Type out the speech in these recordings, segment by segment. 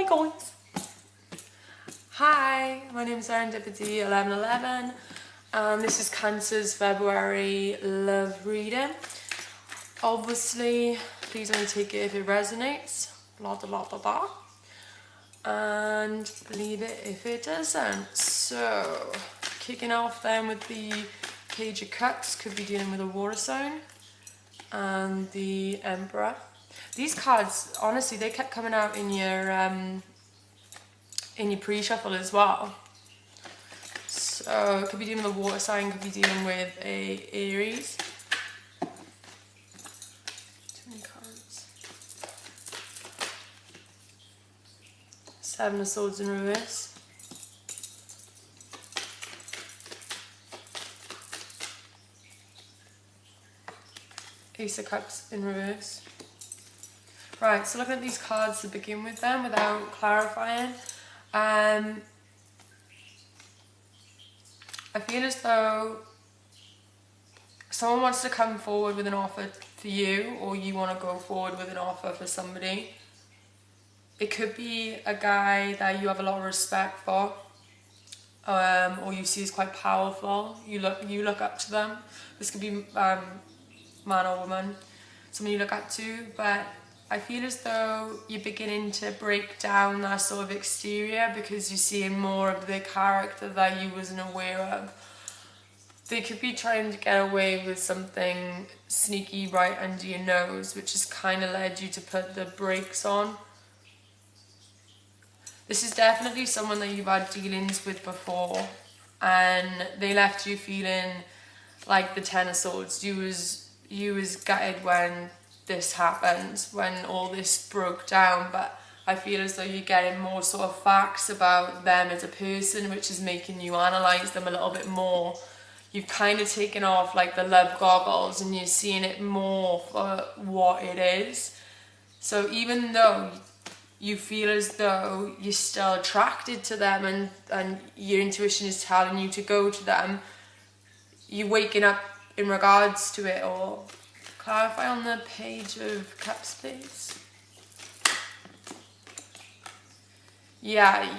Hi guys! Hi, my name is Serendipity 1111 and this is Cancer's February love reading. Obviously, please only take it if it resonates, blah blah blah blah, and leave it if it doesn't. So, kicking off then with the Page of Cups, could be dealing with a water sign, and the Emperor. These cards, honestly, they kept coming out in your pre-shuffle as well. So it could be dealing with a water sign, could be dealing with a Aries. Too many cards. Seven of Swords in reverse. Ace of Cups in reverse. Right, so looking at these cards to begin with them without clarifying. I feel as though someone wants to come forward with an offer for you, or you want to go forward with an offer for somebody. It could be a guy that you have a lot of respect for, or you see as quite powerful. You look up to them. This could be man or woman, someone you look up to, but I feel as though you're beginning to break down that sort of exterior because you're seeing more of the character that you wasn't aware of. They could be trying to get away with something sneaky right under your nose, which has kind of led you to put the brakes on. This is definitely someone that you've had dealings with before, and they left you feeling like the Ten of Swords. You was gutted when this happened, when all this broke down, but I feel as though you're getting more sort of facts about them as a person, which is making you analyse them a little bit more. You've kind of taken off like the love goggles and you're seeing it more for what it is. So even though you feel as though you're still attracted to them and your intuition is telling you to go to them, you're waking up in regards to it all. Clarify on the Page of Cups, please. Yeah,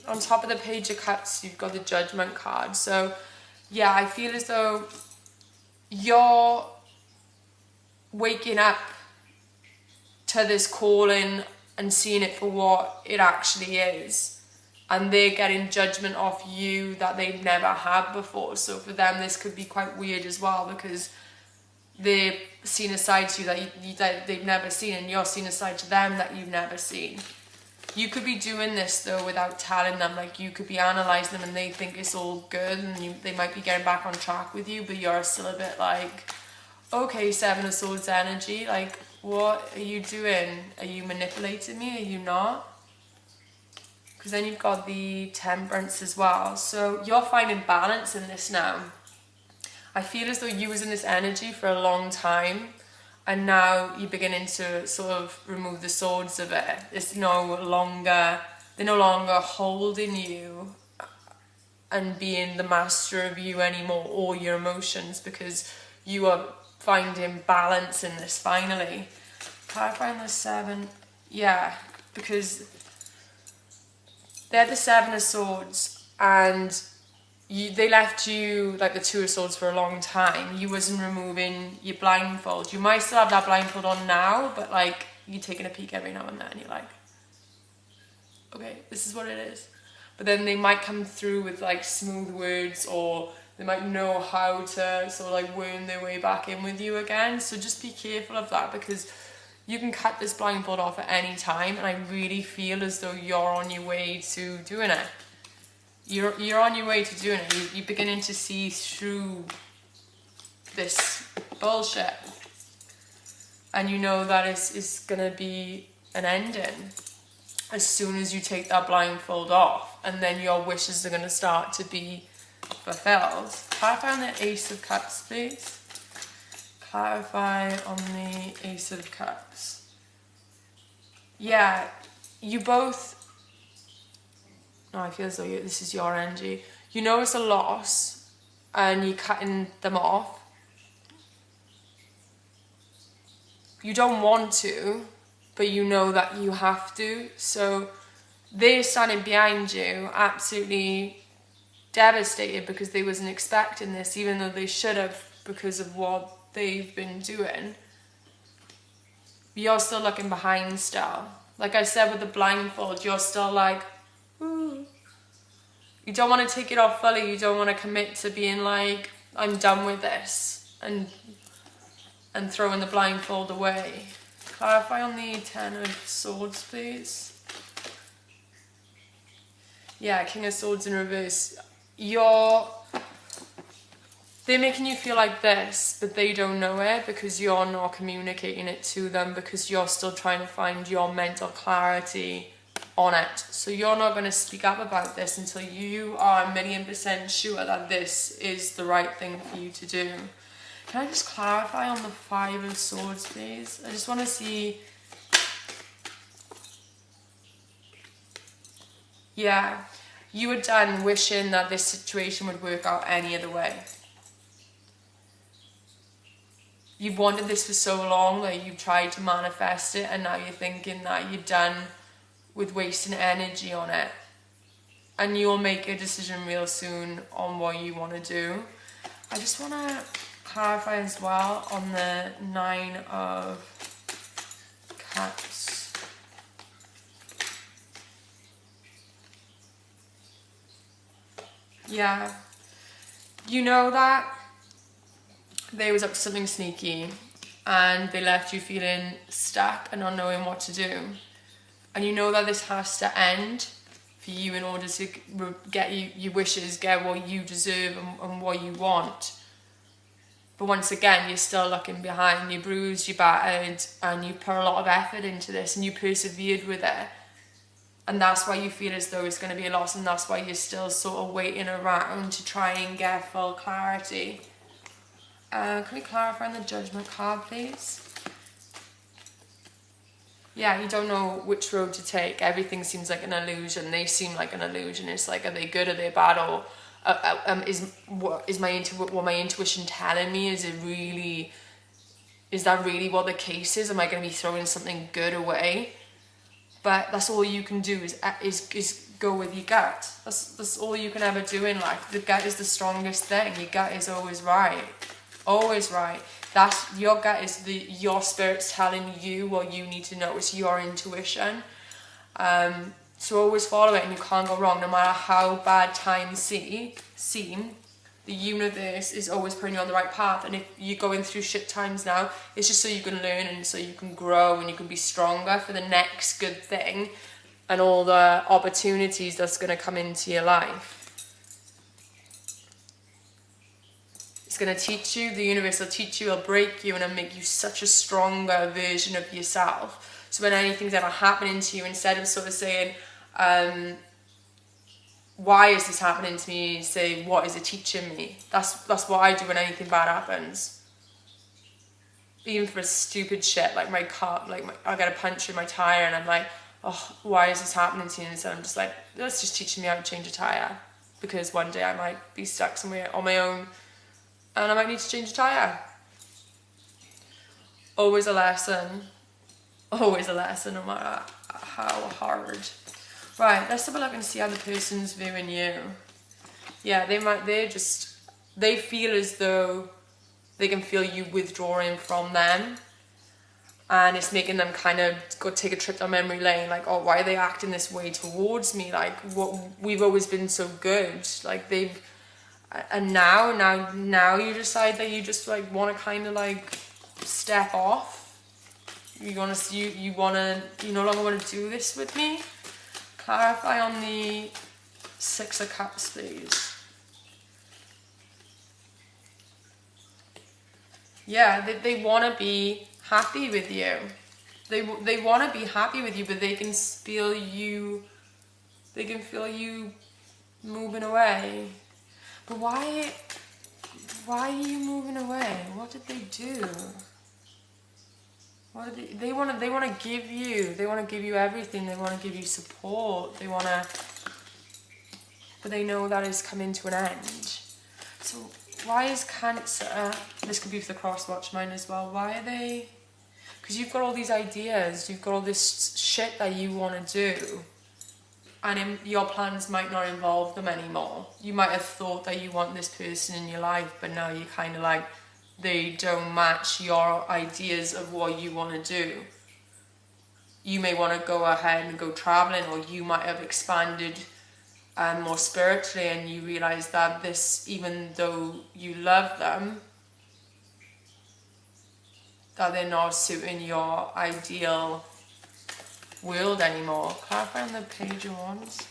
on top of the Page of Cups, you've got the Judgment card. So, yeah, I feel as though you're waking up to this calling and seeing it for what it actually is. And they're getting judgment off you that they've never had before. So for them, this could be quite weird as well, because they've seen a side to you that they've never seen, and you're seeing a side to them that you've never seen. You could be doing this though without telling them. Like, you could be analysing them and they think it's all good, and they might be getting back on track with you, but you're still a bit like, okay, Seven of Swords energy, like, what are you doing? Are you manipulating me? Are you not? Because then you've got the Temperance as well. So you're finding balance in this now. I feel as though you was in this energy for a long time, and now you're beginning to sort of remove the swords of it. They're no longer holding you and being the master of you anymore, or your emotions, because you are finding balance in this finally. Clarifying the Seven, yeah, because they're the Seven of Swords, and they left you like the Two of Swords for a long time. You wasn't removing your blindfold. You might still have that blindfold on now, but like, you're taking a peek every now and then and you're like, okay, this is what it is. But then they might come through with like smooth words, or they might know how to sort of like worm their way back in with you again. So just be careful of that, because you can cut this blindfold off at any time, and I really feel as though you're on your way to doing it. You're on your way to doing it. You're beginning to see through this bullshit, and you know that it's gonna be an ending as soon as you take that blindfold off, and then your wishes are gonna start to be fulfilled. Clarify on the Ace of Cups, please. Clarify on the Ace of Cups. Yeah, you both. No, I feel as though this is your energy. You know it's a loss, and you're cutting them off. You don't want to, but you know that you have to. So they're standing behind you, absolutely devastated because they wasn't expecting this, even though they should have because of what they've been doing. You're still looking behind still. Like I said with the blindfold, you're still like, ooh. You don't want to take it off fully. You don't want to commit to being like, I'm done with this, and throwing the blindfold away. Clarify on the Ten of Swords, please. Yeah, King of Swords in reverse. They're making you feel like this, but they don't know it because you're not communicating it to them, because you're still trying to find your mental clarity on it. So you're not going to speak up about this until you are 1,000,000% sure that this is the right thing for you to do. Can I just clarify on the Five of Swords, please? I just want to see... Yeah, you were done wishing that this situation would work out any other way. You've wanted this for so long that you've tried to manifest it, and now you're thinking that you're done with wasting energy on it. And you'll make a decision real soon on what you want to do. I just want to clarify as well on the Nine of Cups. Yeah. You know that they was up to something sneaky and they left you feeling stuck and not knowing what to do. And you know that this has to end for you in order to get your wishes, get what you deserve and what you want. But once again, you're still looking behind, you're bruised, you're battered, and you put a lot of effort into this and you persevered with it. And that's why you feel as though it's going to be a loss, and that's why you're still sort of waiting around to try and get full clarity. Can we clarify on the Judgment card, please? Yeah, you don't know which road to take. Everything seems like an illusion. They seem like an illusion. It's like, are they good, are they bad, or is my intuition telling me? Is that really what the case is? Am I going to be throwing something good away? But that's all you can do is go with your gut. That's all you can ever do in life. The gut is the strongest thing. Your gut is always right. Always right. That's your gut is your spirit's telling you what you need to know. It's your intuition. So always follow it, and you can't go wrong. No matter how bad times seem, the universe is always putting you on the right path. And if you're going through shit times now, it's just so you can learn and so you can grow and you can be stronger for the next good thing and all the opportunities that's going to come into your life. It's going to teach you, the universe will teach you, it'll break you, and it'll make you such a stronger version of yourself. So when anything's ever happening to you, instead of sort of saying, why is this happening to me, say, what is it teaching me? That's what I do when anything bad happens. Even for stupid shit, like my car, I get a puncture in my tyre and I'm like, oh, why is this happening to me? And so I'm just like, that's just teaching me how to change a tyre. Because one day I might be stuck somewhere on my own and I might need to change a tyre. Always a lesson. Always a lesson, no matter how hard. Right, let's have a look and see how the person's viewing you. Yeah, they feel as though they can feel you withdrawing from them. And it's making them kind of go take a trip down memory lane. Like, oh, why are they acting this way towards me? Like, what we've always been so good. Like, and now you decide that you just like want to kind of like step off. You no longer want to do this with me. Clarify on the Six of Cups, please. Yeah, they want to be happy with you. They want to be happy with you, but they can feel you. They can feel you moving away. But why are you moving away? What did they do? What do they want to give you? They want to give you everything. They want to give you support. But they know that is coming to an end. So why is Cancer? This could be for the cross watch mine as well. Why are they? Because you've got all these ideas, you've got all this shit that you want to do, and your plans might not involve them anymore. You might have thought that you want this person in your life, but now you're kind of like, they don't match your ideas of what you want to do. You may want to go ahead and go traveling, or you might have expanded more spiritually, and you realize that this, even though you love them, that they're not suiting your ideal world anymore. Clarify on the page of wands.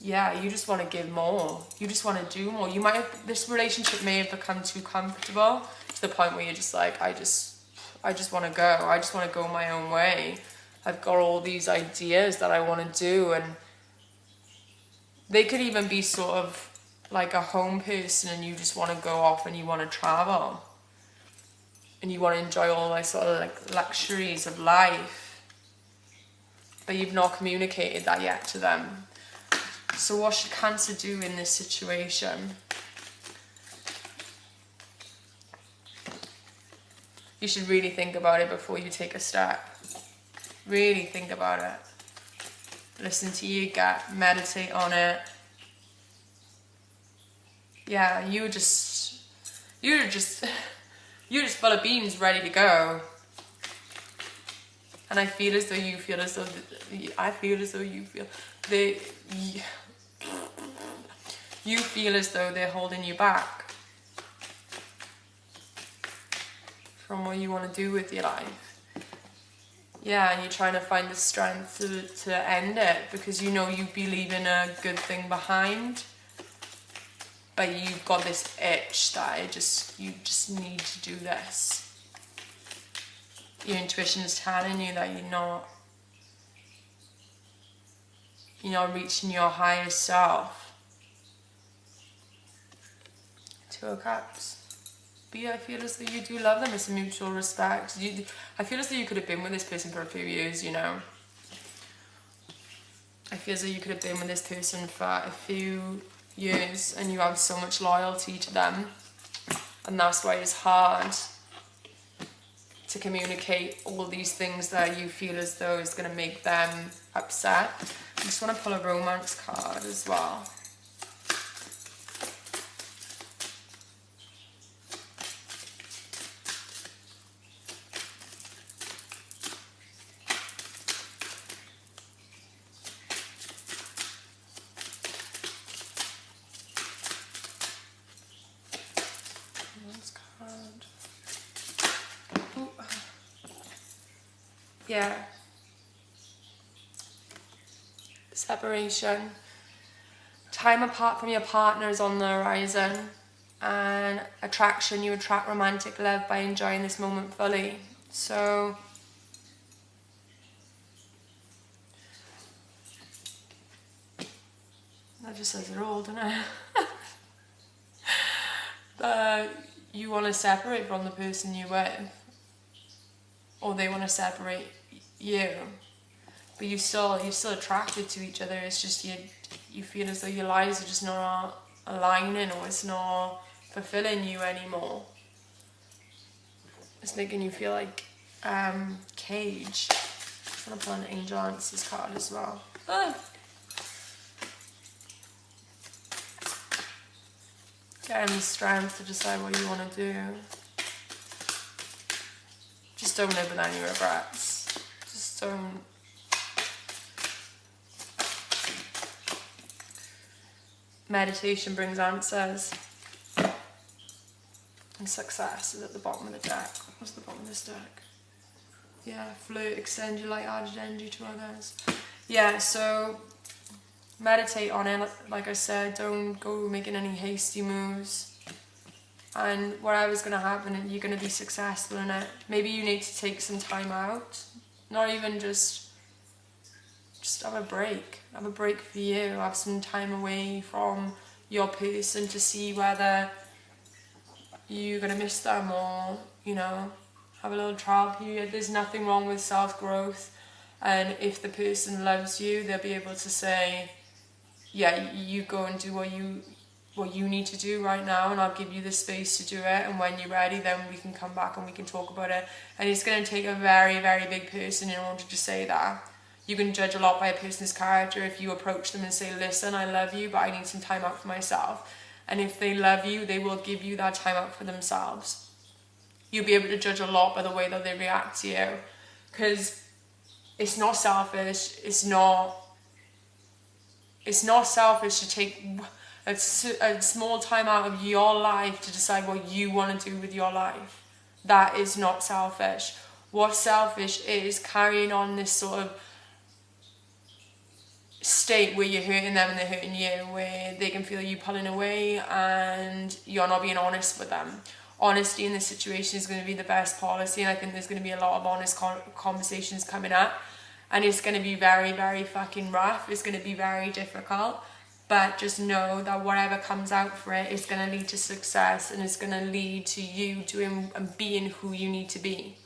Yeah, you just want to give more. You just want to do more. You might have, this relationship may have become too comfortable to the point where you're just like, I just want to go. I just want to go my own way. I've got all these ideas that I want to do, and they could even be sort of like a home person, and you just want to go off and you want to travel. And you want to enjoy all those sort of like luxuries of life. But you've not communicated that yet to them. So what should Cancer do in this situation? You should really think about it before you take a step. Really think about it. Listen to your gut, meditate on it. Yeah, you're just full of beans, ready to go. And I feel as though you feel as though you feel as though they're holding you back from what you want to do with your life. Yeah, and you're trying to find the strength to end it, because you know you'd be leaving a good thing behind. But you've got this itch that you just need to do this. Your intuition is telling you that you're not reaching your higher self. 2 of Cups. But yeah, I feel as though you do love them. It's a mutual respect. I feel as though you could have been with this person for a few years, you know. I feel as though you could have been with this person for a few years, and you have so much loyalty to them. And that's why it's hard to communicate all these things that you feel as though is going to make them upset. I just want to pull a romance card as well. Yeah. Separation. Time apart from your partner is on the horizon. And attraction. You attract romantic love by enjoying this moment fully. So that just says it all, doesn't it? But you want to separate from the person you're with, or they want to separate you, but you're still attracted to each other. It's just you feel as though your lives are just not aligning, or it's not fulfilling you anymore. It's making you feel like caged. I'm gonna pull an Angel Answers card as well. Getting the strength to decide what you want to do. Just don't live with any regrets. Just don't. Meditation brings answers. And success is at the bottom of the deck. What's the bottom of this deck? Yeah, flirt, extend your light-hearted energy to others. Yeah, so meditate on it. Like I said, don't go making any hasty moves. And whatever's going to happen, you're going to be successful in it. Maybe you need to take some time out. Not even just have a break. Have a break for you. Have some time away from your person to see whether you're going to miss them, or, you know, have a little trial period. There's nothing wrong with self-growth. And if the person loves you, they'll be able to say, yeah, you go and do what what you need to do right now, and I'll give you the space to do it, and when you're ready then we can come back and we can talk about it. And it's going to take a very, very big person in order to say that. You can judge a lot by a person's character if you approach them and say, listen, I love you, but I need some time out for myself. And if they love you, they will give you that time out for themselves. You'll be able to judge a lot by the way that they react to you, because it's not selfish. It's not selfish to take a small time out of your life to decide what you want to do with your life. That is not selfish. What's selfish is carrying on this sort of state where you're hurting them and they're hurting you, where they can feel you pulling away and you're not being honest with them. Honesty in this situation is going to be the best policy, and I think there's going to be a lot of honest conversations coming up, and it's going to be very, very fucking rough. It's going to be very difficult, but just know that whatever comes out for it is going to lead to success, and it's going to lead to you doing and being who you need to be.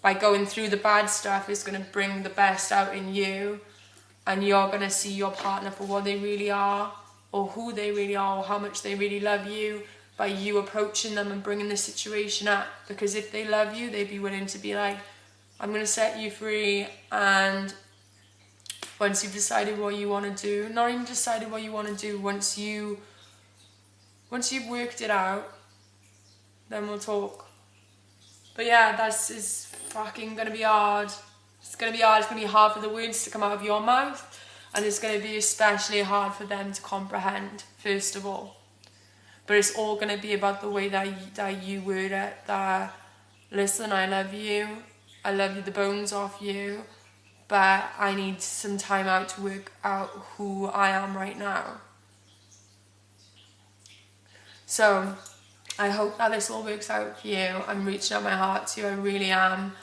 By going through the bad stuff, it's going to bring the best out in you, and you're going to see your partner for what they really are, or who they really are, or how much they really love you, by you approaching them and bringing the situation up. Because if they love you, they'd be willing to be like, I'm going to set you free, and once you've decided what you want to do, not even decided what you want to do, once you've worked it out, then we'll talk. But yeah, is fucking going to be hard. It's going to be hard. It's going to be hard for the words to come out of your mouth, and it's going to be especially hard for them to comprehend, first of all. But it's all going to be about the way that you word it, that, listen, I love you the bones off you, but I need some time out to work out who I am right now. So I hope that this all works out for you. I'm reaching out my heart to you, I really am.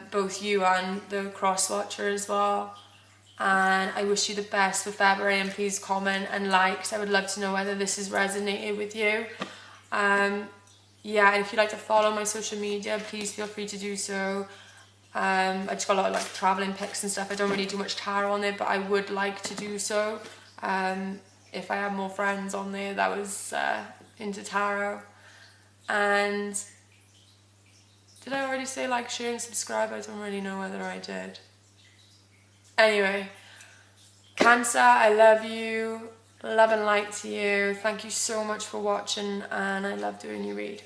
Both you and the cross-watcher as well. And I wish you the best for February, and please comment and like, because I would love to know whether this has resonated with you. Yeah, and if you'd like to follow my social media, please feel free to do so. I just got a lot of like traveling pics and stuff. I don't really do much tarot on there, but I would like to do so. If I had more friends on there that was into tarot. And did I already say like, share and subscribe? I don't really know whether I did. Anyway, Cancer, I love you. Love and light to you. Thank you so much for watching, and I love doing your read.